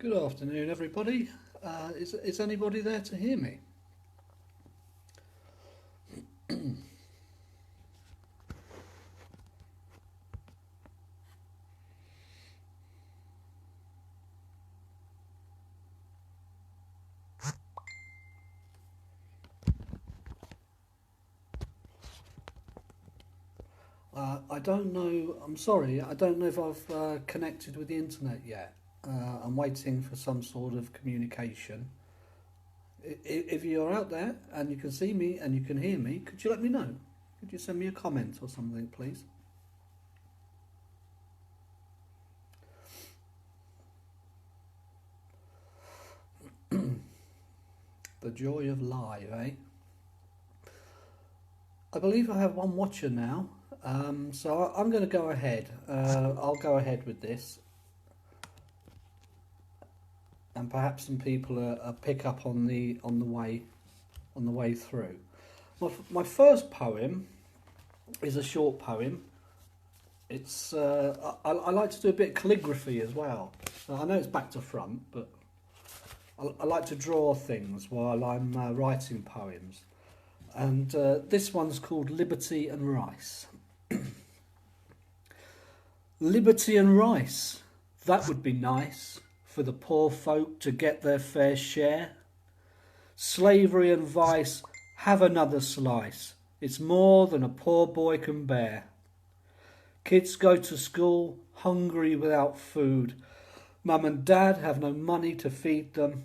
Good afternoon, everybody. Is anybody there to hear me? I don't know. I'm sorry. I don't know if I've connected with the internet yet. I'm waiting for some sort of communication. If you're out there and you can see me and you can hear me, could you let me know? Could you send me a comment or something, please? The joy of live, eh? I believe I have one watcher now, so I'm going to go ahead. I'll go ahead with this, and perhaps some people pick up on the way through. My first poem is a short poem. It's I like to do a bit of calligraphy as well. I know it's back to front, but I like to draw things while I'm writing poems. And this one's called Liberty and Rice. Liberty and rice, that would be nice for the poor folk to get their fair share. Slavery and vice, have another slice. It's more than a poor boy can bear. Kids go to school hungry without food. Mum and dad have no money to feed them.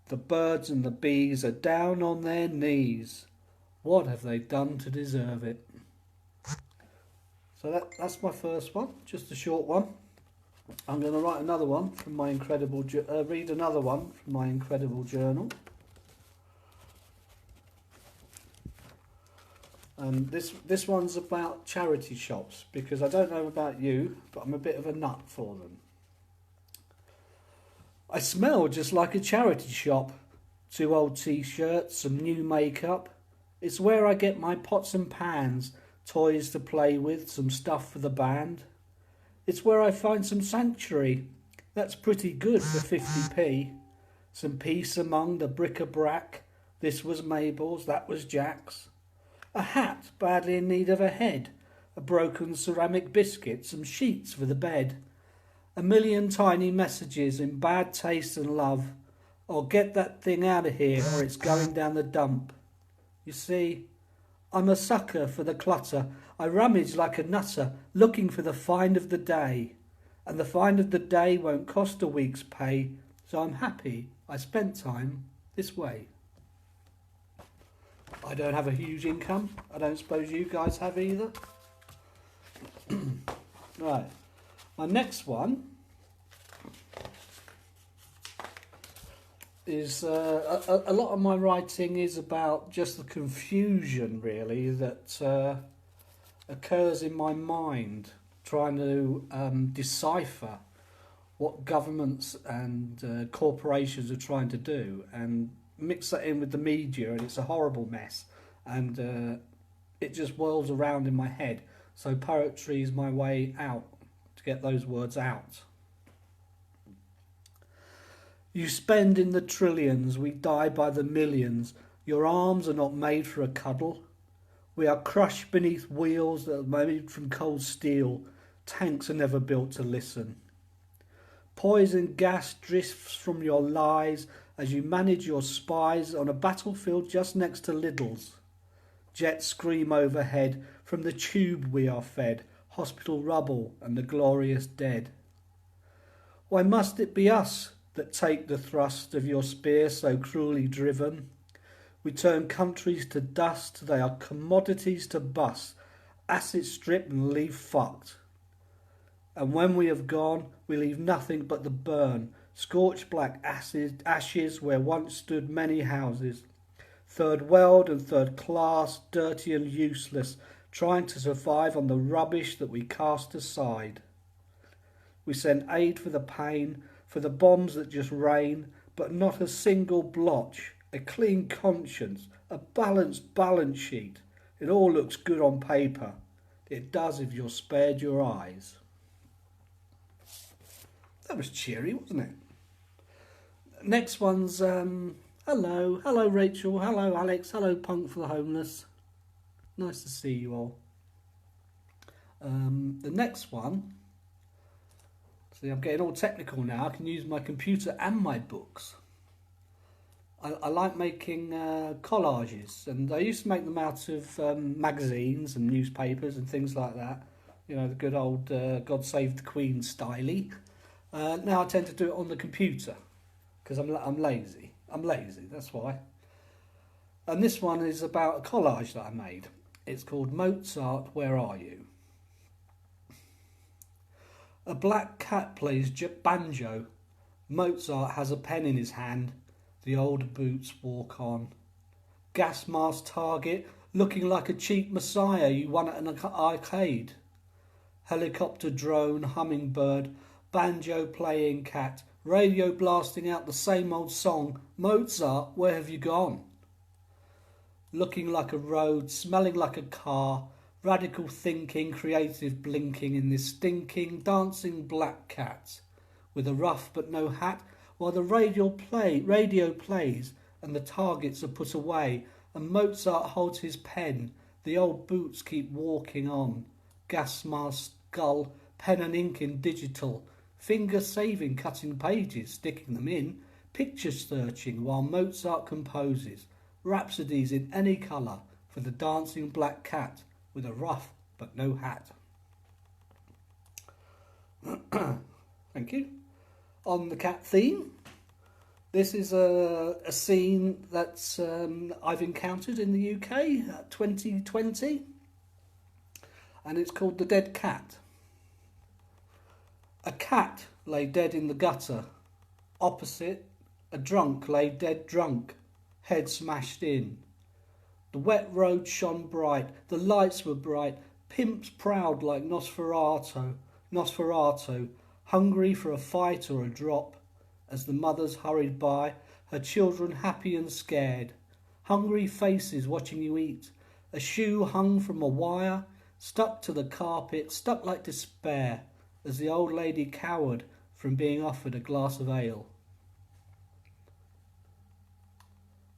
The birds and the bees are down on their knees. What have they done to deserve it? So that's my first one, just a short one. I'm going to write another one from my incredible, read another one from my incredible journal. And this one's about charity shops, because I don't know about you, but I'm a bit of a nut for them. I smell just like a charity shop. 2 old t-shirts, some new makeup. It's where I get my pots and pans, toys to play with, some stuff for the band. It's where I find some sanctuary. That's pretty good for 50p. Some peace among the bric-a-brac. This was Mabel's, that was Jack's. A hat badly in need of a head. A broken ceramic biscuit, some sheets for the bed. A million tiny messages in bad taste and love. Or get that thing out of here or it's going down the dump. You see, I'm a sucker for the clutter. I rummage like a nutter, looking for the find of the day. And the find of the day won't cost a week's pay, so I'm happy I spent time this way. I don't have a huge income. I don't suppose you guys have either. Right, my next one is a lot of my writing is about just the confusion, really, that occurs in my mind trying to decipher what governments and corporations are trying to do, and mix that in with the media, and it's a horrible mess, and it just whirls around in my head. So poetry is my way out to get those words out. You spend in the trillions, we die by the millions. Your arms are not made for a cuddle. We are crushed beneath wheels that are made from cold steel. Tanks are never built to listen. Poison gas drifts from your lies as you manage your spies on a battlefield just next to Lidl's. Jets scream overhead, from the tube we are fed, hospital rubble and the glorious dead. Why must it be us that take the thrust of your spear so cruelly driven? We turn countries to dust, they are commodities to bust, acid strip and leave fucked. And when we have gone, we leave nothing but the burn, scorched black ashes where once stood many houses. Third world and third class, dirty and useless, trying to survive on the rubbish that we cast aside. We send aid for the pain, for the bombs that just rain, but not a single blotch, a clean conscience, a balanced balance sheet. It all looks good on paper. It does if you're spared your eyes. That was cheery, wasn't it? Next one's hello Rachel, hello Alex, hello Punk for the Homeless. Nice to see you all. The next one. See, I'm getting all technical now. I can use my computer and my books. I like making collages, and I used to make them out of magazines and newspapers and things like that. You know, the good old God Save the Queen styley. Now I tend to do it on the computer because I'm lazy. I'm lazy, that's why. And this one is about a collage that I made. It's called Mozart, Where Are You? A black cat plays banjo. Mozart has a pen in his hand. The old boots walk on. Gas mask target, looking like a cheap messiah you won at an arcade. Helicopter drone, hummingbird, banjo playing cat, radio blasting out the same old song. Mozart, where have you gone? Looking like a road, smelling like a car, radical thinking, creative blinking in this stinking, dancing black cat, with a ruff but no hat, while the radio plays and the targets are put away, and Mozart holds his pen. The old boots keep walking on. Gas mask skull, pen and ink in digital, finger saving, cutting pages, sticking them in, picture searching while Mozart composes rhapsodies in any colour for the dancing black cat with a ruff but no hat. Thank you. On the cat theme, this is a scene that I've encountered in the UK 2020, and it's called The Dead Cat. A cat lay dead in the gutter. Opposite, a drunk lay dead drunk, head smashed in. The wet road shone bright, the lights were bright, pimps proud like Nosferatu, hungry for a fight or a drop, as the mothers hurried by, her children happy and scared. Hungry faces watching you eat, a shoe hung from a wire, stuck to the carpet, stuck like despair, as the old lady cowered from being offered a glass of ale.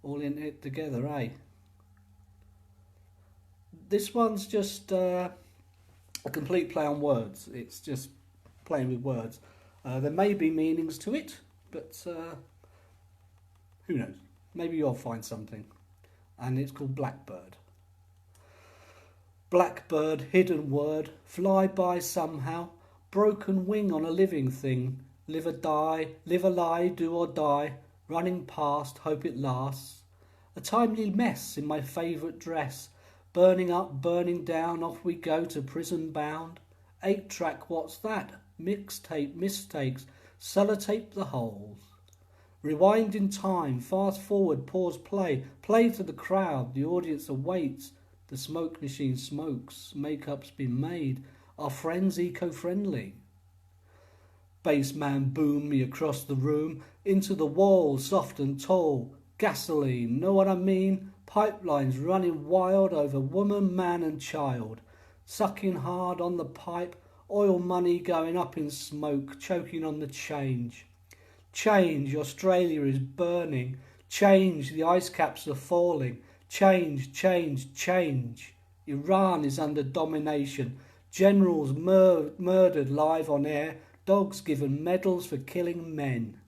All in it together, eh? This one's just a complete play on words. It's just playing with words. There may be meanings to it, but who knows? Maybe you'll find something. And it's called Blackbird. Blackbird, hidden word, fly by somehow, broken wing on a living thing, live or die, live or lie, do or die, running past, hope it lasts. A timely mess in my favourite dress, burning up, burning down, off we go to prison bound. 8-track, what's that? Mixtape, mistakes, sellotape the holes. Rewind in time, fast forward, pause, play to the crowd, the audience awaits, the smoke machine smokes, makeup's been made, our friends eco-friendly. Bassman boom me across the room, into the wall, soft and tall, gasoline, know what I mean? Pipelines running wild over woman, man and child, sucking hard on the pipe, oil money going up in smoke, choking on the change. Change, Australia is burning. Change, the ice caps are falling. Change, change, change. Iran is under domination. Generals murdered live on air. Dogs given medals for killing men.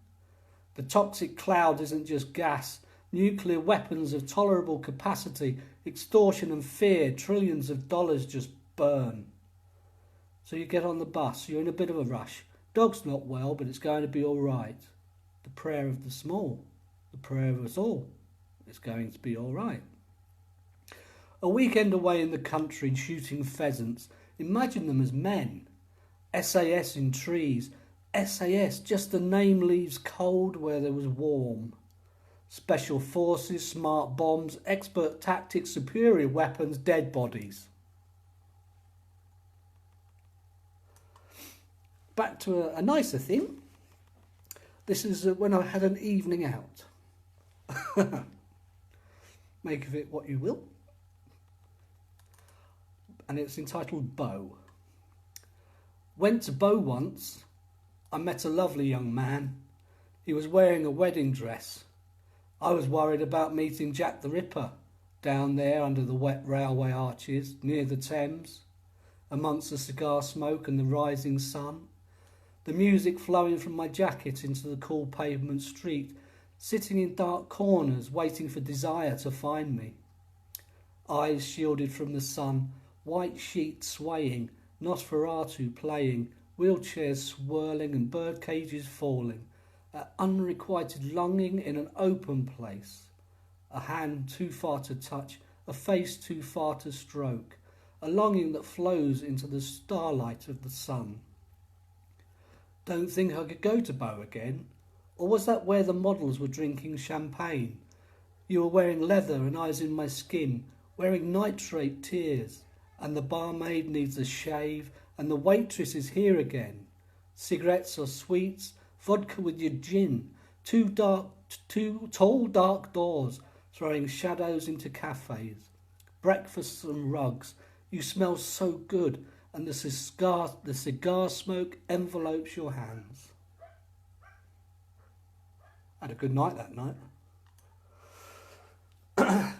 The toxic cloud isn't just gas. Nuclear weapons of tolerable capacity, extortion and fear, trillions of dollars just burn. So you get on the bus, you're in a bit of a rush. Dog's not well, but it's going to be all right. The prayer of the small, the prayer of us all. It's going to be all right. A weekend away in the country shooting pheasants. Imagine them as men. SAS in trees. SAS, just the name leaves cold where there was warm. Special forces, smart bombs, expert tactics, superior weapons, dead bodies. Back to a nicer theme. This is when I had an evening out. Make of it what you will. And it's entitled Bow. Went to Bow once. I met a lovely young man. He was wearing a wedding dress. I was worried about meeting Jack the Ripper down there under the wet railway arches near the Thames, amongst the cigar smoke and the rising sun, the music flowing from my jacket into the cool pavement street, sitting in dark corners waiting for desire to find me. Eyes shielded from the sun, white sheets swaying, Nosferatu playing, wheelchairs swirling and bird cages falling, unrequited longing in an open place, a hand too far to touch, a face too far to stroke, a longing that flows into the starlight of the sun. Don't think I could go to Bow again, or was that where the models were drinking champagne? You were wearing leather and I was in my skin, wearing nitrate tears, and the barmaid needs a shave, and the waitress is here again. Cigarettes or sweets, vodka with your gin, two tall dark doors throwing shadows into cafes, breakfasts and rugs. You smell so good, and the cigar smoke envelopes your hands. Had a good night that night.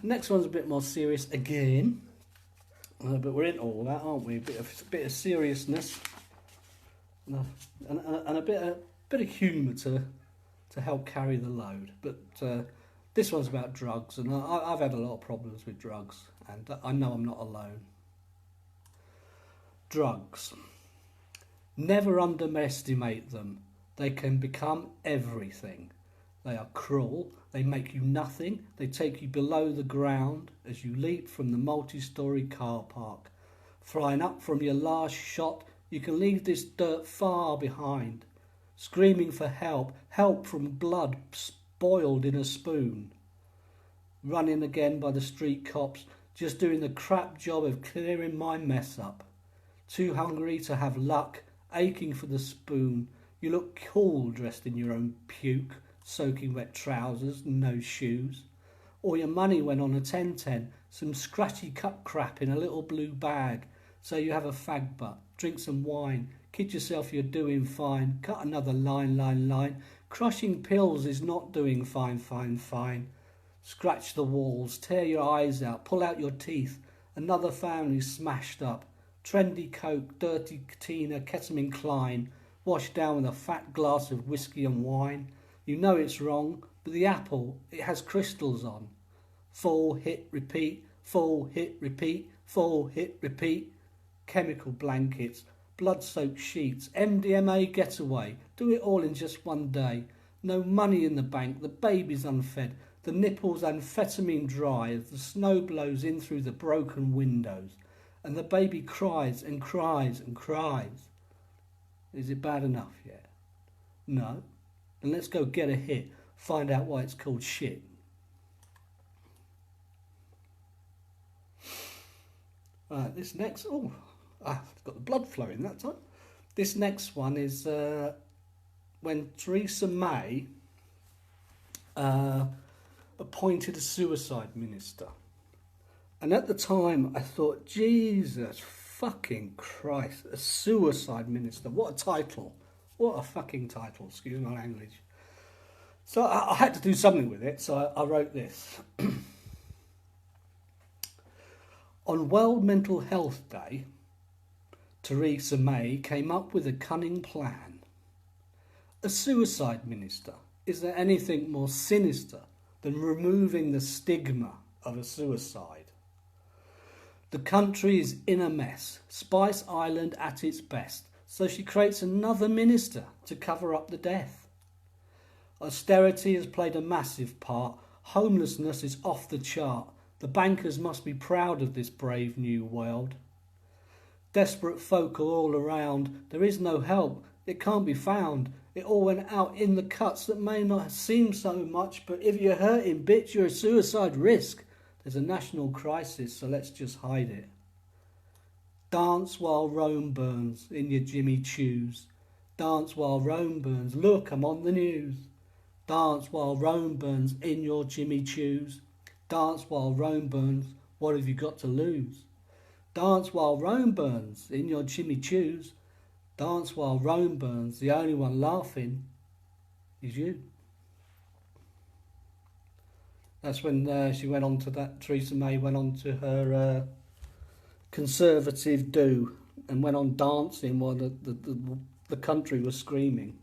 Next one's a bit more serious again, but we're into all that, aren't we? A bit of seriousness and a bit of humour to help carry the load. But this one's about drugs, and I've had a lot of problems with drugs, and I know I'm not alone. Drugs. Never underestimate them. They can become everything. They are cruel, they make you nothing, they take you below the ground as you leap from the multi-storey car park. Flying up from your last shot, you can leave this dirt far behind. Screaming for help, help from blood spoiled in a spoon. Running again by the street cops, just doing the crap job of clearing my mess up. Too hungry to have luck, aching for the spoon. You look cool dressed in your own puke, soaking wet trousers and no shoes. Or your money went on a 10-10, some scratchy cup crap in a little blue bag. So you have a fag butt, drink some wine, kid yourself you're doing fine, cut another line. Crushing pills is not doing fine. Scratch the walls, tear your eyes out, pull out your teeth. Another family smashed up. Trendy coke, dirty Tina, ketamine Klein, washed down with a fat glass of whiskey and wine. You know it's wrong, but the apple, it has crystals on. Fall, hit, repeat, fall, hit, repeat, fall, hit, repeat. Chemical blankets, blood-soaked sheets, MDMA getaway, do it all in just one day. No money in the bank, the baby's unfed, the nipples amphetamine dry as the snow blows in through the broken windows, and the baby cries and cries and cries. Is it bad enough yet? No. Then let's go get a hit, find out why it's called shit. Right, this next... I've got the blood flowing that time. This next one is when Theresa May appointed a suicide minister. And at the time, I thought, Jesus fucking Christ, a suicide minister. What a title. What a fucking title, excuse my language. So I had to do something with it, so I wrote this. On World Mental Health Day, Theresa May came up with a cunning plan. A suicide minister. Is there anything more sinister than removing the stigma of a suicide? The country is in a mess, Spice Island at its best, so she creates another minister to cover up the death. Austerity has played a massive part, homelessness is off the chart, the bankers must be proud of this brave new world. Desperate folk are all around, there is no help, it can't be found, it all went out in the cuts that may not seem so much, but if you're hurting, bitch, you're a suicide risk. There's a national crisis, so let's just hide it. Dance while Rome burns in your Jimmy Choos. Dance while Rome burns, look, I'm on the news. Dance while Rome burns in your Jimmy Choos. Dance while Rome burns, what have you got to lose? Dance while Rome burns in your Jimmy Choos. Dance while Rome burns, the only one laughing is you. That's when she went on to that. Theresa May went on to her conservative do and went on dancing while the country was screaming.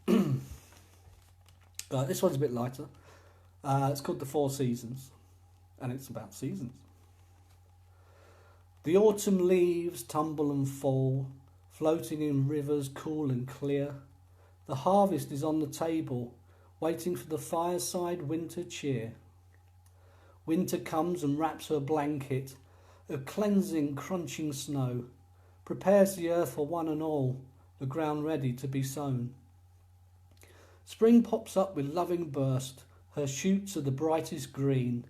Right, this one's a bit lighter. It's called The Four Seasons, and it's about seasons. The autumn leaves tumble and fall, floating in rivers cool and clear. The harvest is on the table, waiting for the fireside winter cheer. Winter comes and wraps her blanket of cleansing, crunching snow, prepares the earth for one and all, the ground ready to be sown. Spring pops up with loving burst, her shoots are the brightest green.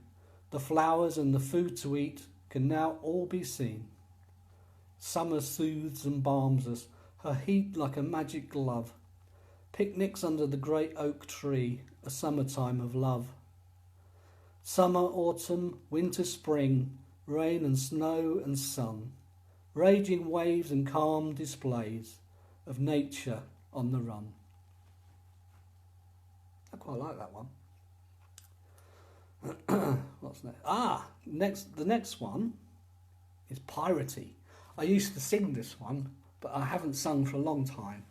The flowers and the food to eat can now all be seen. Summer soothes and balms us, her heat like a magic glove. Picnics under the great oak tree, a summertime of love. Summer, autumn, winter, spring, rain and snow and sun, raging waves and calm displays of nature on the run. I quite like that one. What's next? The next one is Piratey. I used to sing this one, but I haven't sung for a long time.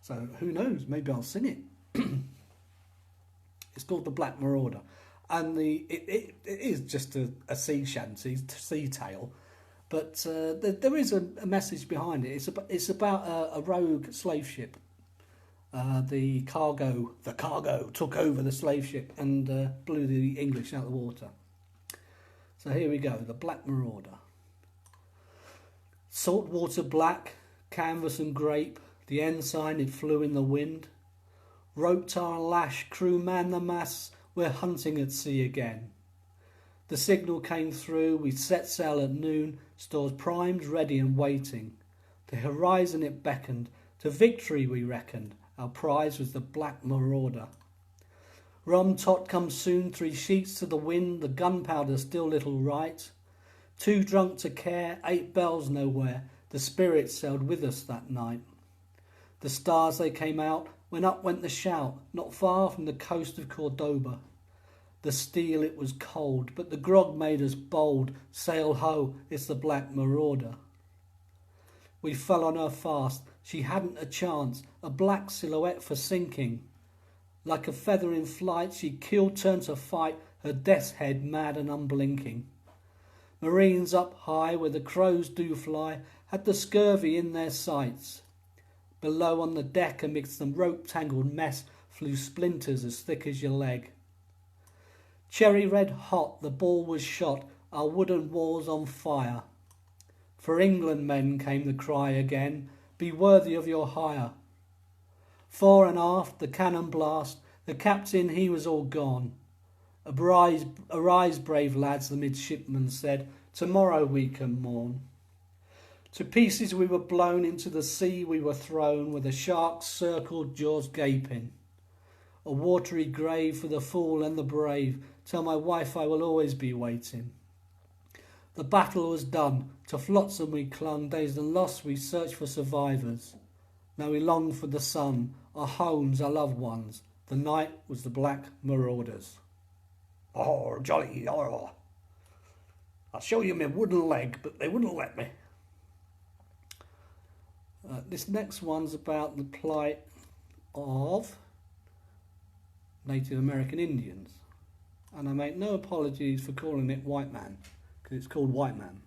So who knows? Maybe I'll sing it. It's called The Black Marauder, and it is just a sea shanty, sea tale, but there is a message behind it. It's about a rogue slave ship. The cargo took over the slave ship and blew the English out of the water. So here we go, The Black Marauder. Saltwater black, canvas and grape, the ensign it flew in the wind. Rope tar and lash, crew man the masts, we're hunting at sea again. The signal came through, we set sail at noon, stores primed, ready and waiting. The horizon it beckoned, to victory we reckoned, our prize was the Black Marauder. Rum tot comes soon, 3 sheets to the wind, the gunpowder still little right. 2 drunk to care, 8 bells nowhere, the spirit sailed with us that night. The stars they came out, when up went the shout, not far from the coast of Cordoba. The steel it was cold, but the grog made us bold, sail ho, it's the Black Marauder. We fell on her fast, she hadn't a chance, a black silhouette for sinking. Like a feather in flight, she keeled turned to fight, her death's head mad and unblinking. Marines up high, where the crows do fly, had the scurvy in their sights. Below on the deck, amidst the rope-tangled mess, flew splinters as thick as your leg. Cherry red hot, the ball was shot, our wooden walls on fire. For England, men, came the cry again, be worthy of your hire. Fore and aft, the cannon blast, the captain, he was all gone. Arise, brave lads, the midshipman said, tomorrow we can mourn. To pieces we were blown, into the sea we were thrown, where the sharks circled, jaws gaping. A watery grave for the fool and the brave, tell my wife I will always be waiting. The battle was done, to flotsam we clung, dazed and lost we searched for survivors. Now we long for the sun, our homes, our loved ones. The night was the Black Marauders. Oh, jolly, oh. I'll show you my wooden leg, but they wouldn't let me. This next one's about the plight of Native American Indians. And I make no apologies for calling it White Man, because it's called White Man.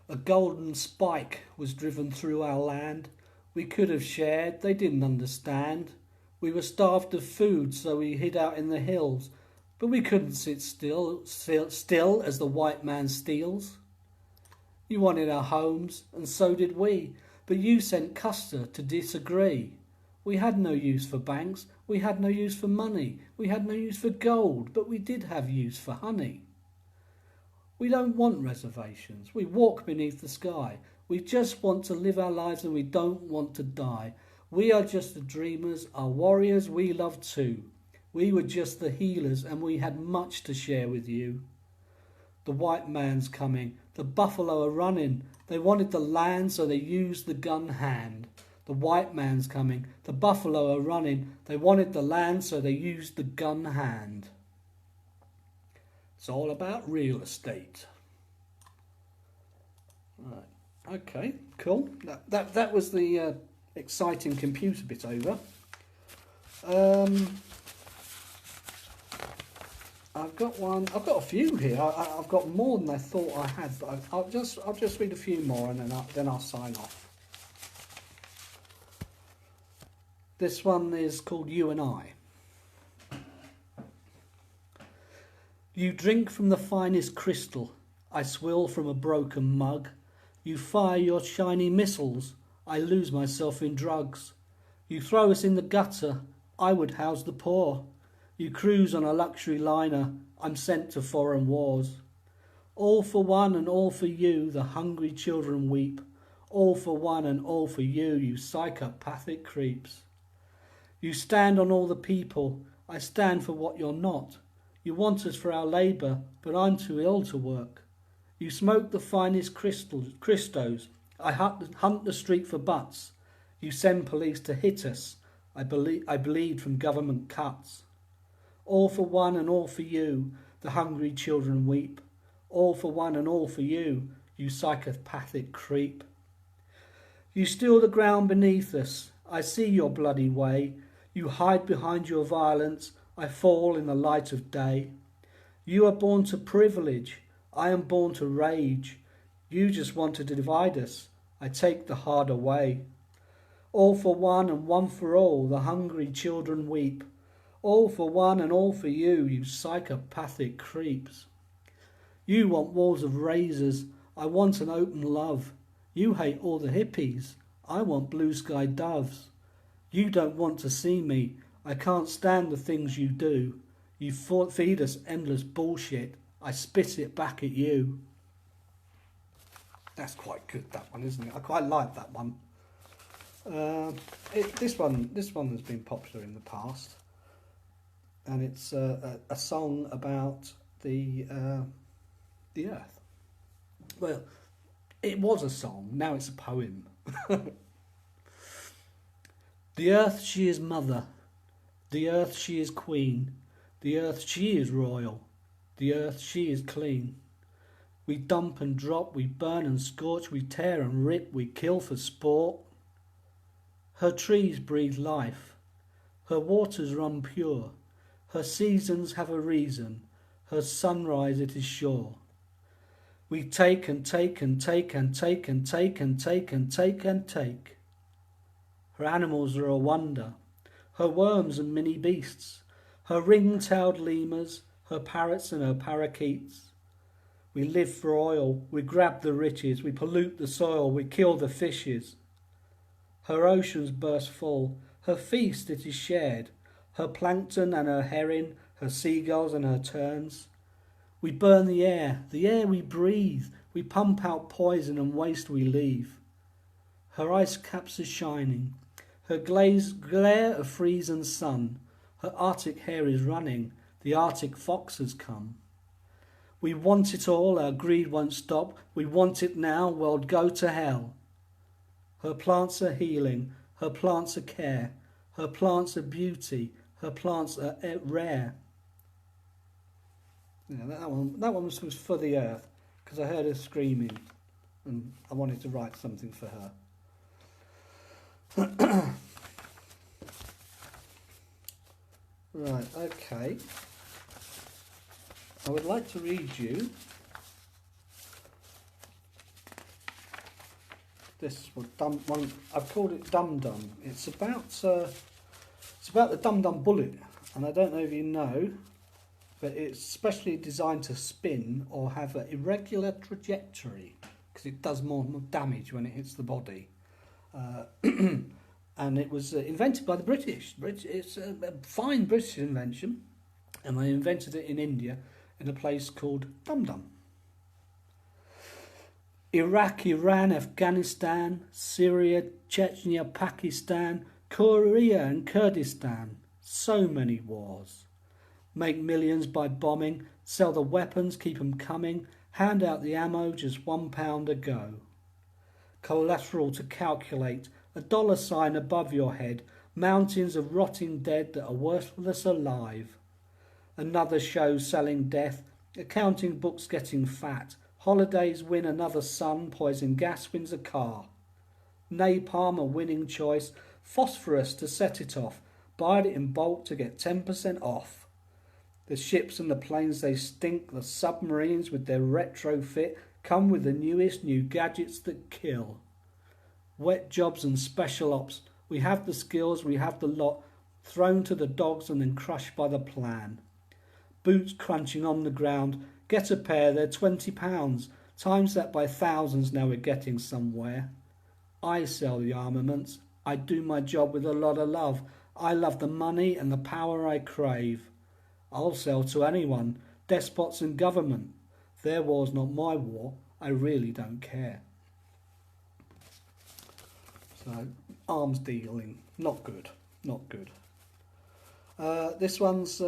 A golden spike was driven through our land. We could have shared, they didn't understand. We were starved of food, so we hid out in the hills. But we couldn't sit still as the white man steals. You wanted our homes, and so did we, but you sent Custer to disagree. We had no use for banks, we had no use for money, we had no use for gold, but we did have use for honey. We don't want reservations, we walk beneath the sky. We just want to live our lives and we don't want to die. We are just the dreamers, our warriors we love too. We were just the healers and we had much to share with you. The white man's coming, the buffalo are running. They wanted the land so they used the gun hand. The white man's coming. The buffalo are running. They wanted the land, so they used the gun hand. It's all about real estate. Right. Okay, cool. That was the exciting computer bit over. I've got one. I've got a few here. I've got more than I thought I had. But I'll just read a few more and then I'll sign off. This one is called You and I. You drink from the finest crystal. I swill from a broken mug. You fire your shiny missiles. I lose myself in drugs. You throw us in the gutter. I would house the poor. You cruise on a luxury liner. I'm sent to foreign wars. All for one and all for you, the hungry children weep. All for one and all for you, you psychopathic creeps. You stand on all the people. I stand for what you're not. You want us for our labour, but I'm too ill to work. You smoke the finest Christos. I hunt the street for butts. You send police to hit us. I bleed from government cuts. All for one and all for you, the hungry children weep. All for one and all for you, you psychopathic creep. You steal the ground beneath us. I see your bloody way. You hide behind your violence. I fall in the light of day. You are born to privilege. I am born to rage. You just want to divide us. I take the harder way. All for one and one for all, the hungry children weep. All for one and all for you, you psychopathic creeps. You want walls of razors. I want an open love. You hate all the hippies. I want blue sky doves. You don't want to see me. I can't stand the things you do. You feed us endless bullshit. I spit it back at you. That's quite good, that one, isn't it? I quite like that one. This one has been popular in the past, and it's a song about the earth. Well, it was a song. Now it's a poem. The earth, she is mother. The earth, she is queen. The earth, she is royal. The earth, she is clean. We dump and drop, we burn and scorch, we tear and rip, we kill for sport. Her trees breathe life. Her waters run pure. Her seasons have a reason. Her sunrise it is sure. We take and take and take and take and take and take and take and take. Her animals are a wonder. Her worms and mini beasts. Her ring-tailed lemurs. Her parrots and her parakeets. We live for oil. We grab the riches. We pollute the soil. We kill the fishes. Her oceans burst full. Her feast it is shared. Her plankton and her herring. Her seagulls and her terns. We burn the air we breathe. We pump out poison and waste we leave. Her ice caps are shining. Her glare of freezing sun. Her arctic hair is running. The arctic fox has come. We want it all, our greed won't stop. We want it now, world go to hell. Her plants are healing. Her plants are care. Her plants are beauty. Her plants are rare. Yeah, that one was for the earth, because I heard her screaming and I wanted to write something for her. Right, okay. I would like to read you this one. I've called it Dum Dum. It's about the Dum Dum bullet, and I don't know if you know, but it's specially designed to spin or have an irregular trajectory because it does more damage when it hits the body. And it was invented by the British. It's a fine British invention, and they invented it in India in a place called Dum Dum. Iraq, Iran, Afghanistan, Syria, Chechnya, Pakistan, Korea and Kurdistan. So many wars. Make millions by bombing, sell the weapons, keep them coming, hand out the ammo just £1 a go. Collateral to calculate, a dollar sign above your head, mountains of rotting dead that are worthless alive. Another show selling death, accounting books getting fat, holidays win another sun, poison gas wins a car. Napalm a winning choice, phosphorus to set it off, buy it in bulk to get 10% off. The ships and the planes they stink, the submarines with their retrofit come with the newest new gadgets that kill. Wet jobs and special ops, we have the skills, we have the lot, thrown to the dogs and then crushed by the plan. Boots crunching on the ground, get a pair, they're £20, times that by thousands, now we're getting somewhere. I sell the armaments, I do my job with a lot of love, I love the money and the power I crave. I'll sell to anyone, despots and government. Their war's not my war, I really don't care. So, arms dealing, not good, not good. This one's,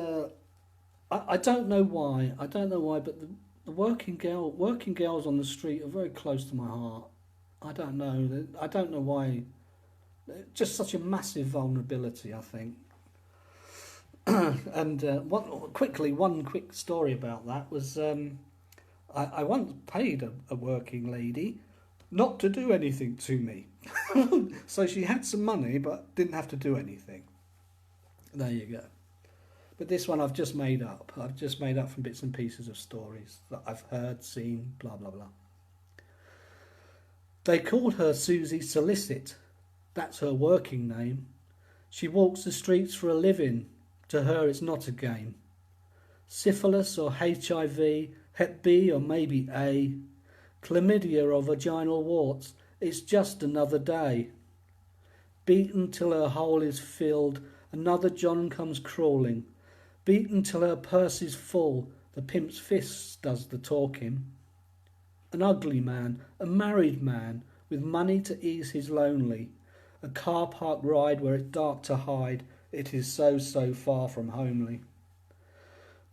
I don't know why, but the working girls on the street are very close to my heart. I don't know why. Just such a massive vulnerability, I think. And one quick story about that was I once paid a working lady not to do anything to me. So she had some money but didn't have to do anything. There you go. But this one I've just made up. I've just made up from bits and pieces of stories that I've heard, seen, blah, blah, blah. They called her Susie Solicit. That's her working name. She walks the streets for a living. To her it's not a game. Syphilis or HIV, Hep B or maybe A, chlamydia or vaginal warts, it's just another day. Beaten till her hole is filled, another John comes crawling. Beaten till her purse is full, the pimp's fist does the talking. An ugly man, a married man, with money to ease his lonely. A car park ride where it's dark to hide, it is so far from homely.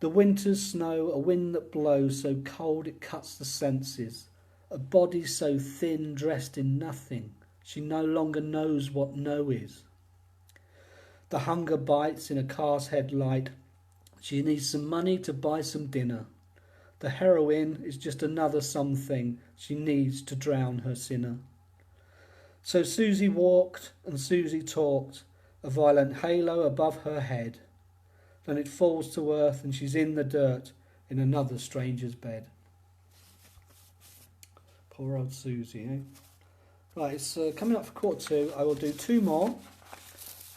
The winter's snow, a wind that blows so cold it cuts the senses. A body so thin, dressed in nothing, she no longer knows what no is. The hunger bites in a car's headlight. She needs some money to buy some dinner. The heroin is just another something she needs to drown her sinner. So Susie walked and Susie talked, a violent halo above her head. Then it falls to earth and she's in the dirt in another stranger's bed. Poor old Susie, eh? Right, it's coming up for 2:15. I will do 2 more.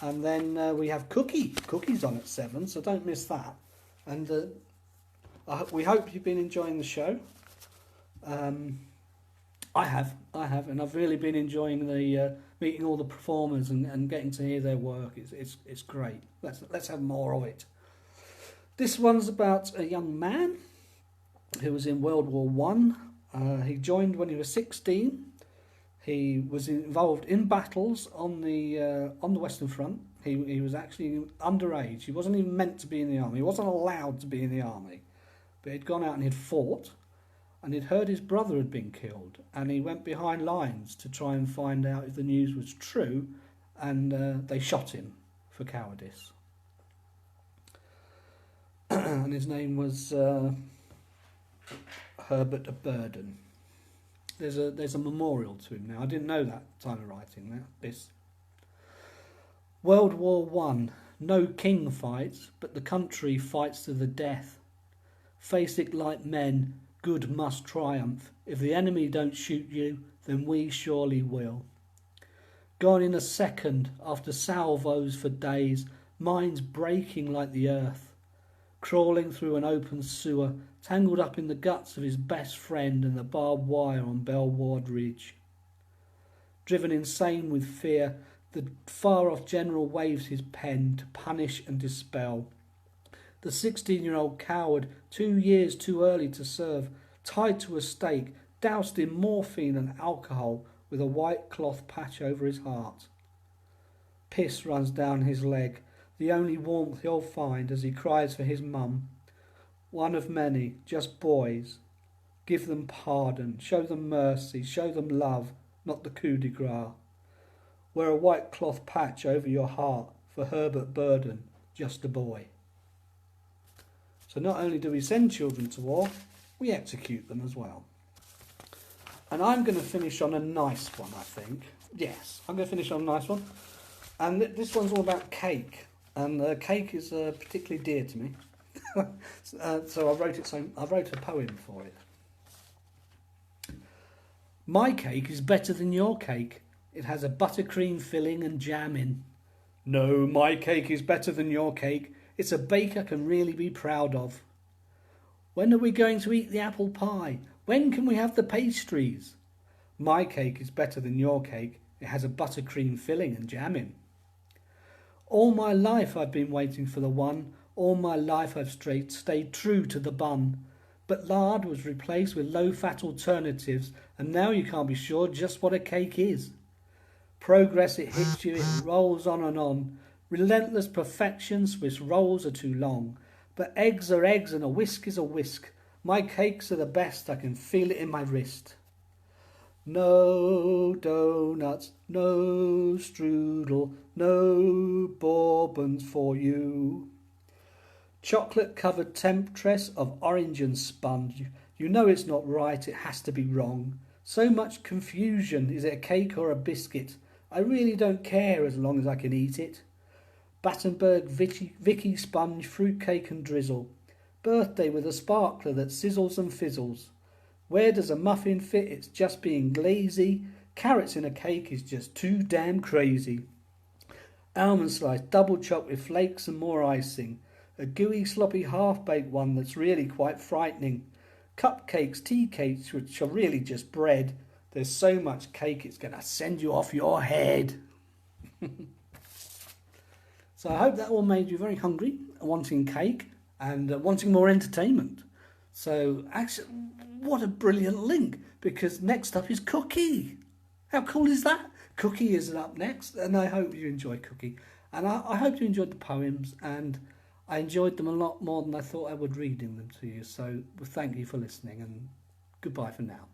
And then we have Cookies on at 7, so don't miss that. And we hope you've been enjoying the show. I have, and I've really been enjoying the meeting all the performers and getting to hear their work. It's great. Let's have more of it. This one's about a young man who was in World War One. He joined when he was 16. He was involved in battles on the Western Front. He was actually underage. He wasn't even meant to be in the army. He wasn't allowed to be in the army. But he'd gone out and he'd fought, and he'd heard his brother had been killed, and he went behind lines to try and find out if the news was true, and they shot him for cowardice. And his name was Herbert Burden. There's a memorial to him now. I didn't know that time of writing this. World War One. No king fights, but the country fights to the death. Face it like men, good must triumph. If the enemy don't shoot you, then we surely will. Gone in a second, after salvos for days, minds breaking like the earth. Crawling through an open sewer, tangled up in the guts of his best friend and the barbed wire on Belward Ridge. Driven insane with fear, the far-off general waves his pen to punish and dispel. The 16-year-old coward, 2 years too early to serve, tied to a stake, doused in morphine and alcohol with a white cloth patch over his heart. Piss runs down his leg, the only warmth he'll find as he cries for his mum. One of many, just boys. Give them pardon, show them mercy, show them love, not the coup de grace. Wear a white cloth patch over your heart for Herbert Burden, just a boy. So not only do we send children to war, we execute them as well. And I'm going to finish on a nice one, I think. Yes, I'm going to finish on a nice one. And this one's all about cake. And cake is particularly dear to me. So I wrote a poem for it. My cake is better than your cake. It has a buttercream filling and jam in. No, my cake is better than your cake. It's a bake I can really be proud of. When are we going to eat the apple pie? When can we have the pastries? My cake is better than your cake. It has a buttercream filling and jam in. All my life I've been waiting for the one. All my life I've stayed true to the bun. But lard was replaced with low-fat alternatives, and now you can't be sure just what a cake is. Progress, it hits you, it rolls on and on. Relentless perfection, Swiss rolls are too long. But eggs are eggs and a whisk is a whisk. My cakes are the best, I can feel it in my wrist. No doughnuts, no strudel, no bourbons for you. Chocolate-covered temptress of orange and sponge. You know it's not right, it has to be wrong. So much confusion, is it a cake or a biscuit? I really don't care as long as I can eat it. Battenberg Vicky sponge, fruitcake and drizzle. Birthday with a sparkler that sizzles and fizzles. Where does a muffin fit? It's just being lazy. Carrots in a cake is just too damn crazy. Almond slice, double chopped with flakes and more icing. A gooey, sloppy, half-baked one that's really quite frightening. Cupcakes, tea cakes, which are really just bread. There's so much cake it's going to send you off your head. So I hope that all made you very hungry, wanting cake and wanting more entertainment. So actually, what a brilliant link, because next up is Cookie. How cool is that? Cookie is up next, and I hope you enjoy Cookie. And I hope you enjoyed the poems, and I enjoyed them a lot more than I thought I would reading them to you. So thank you for listening, and goodbye for now.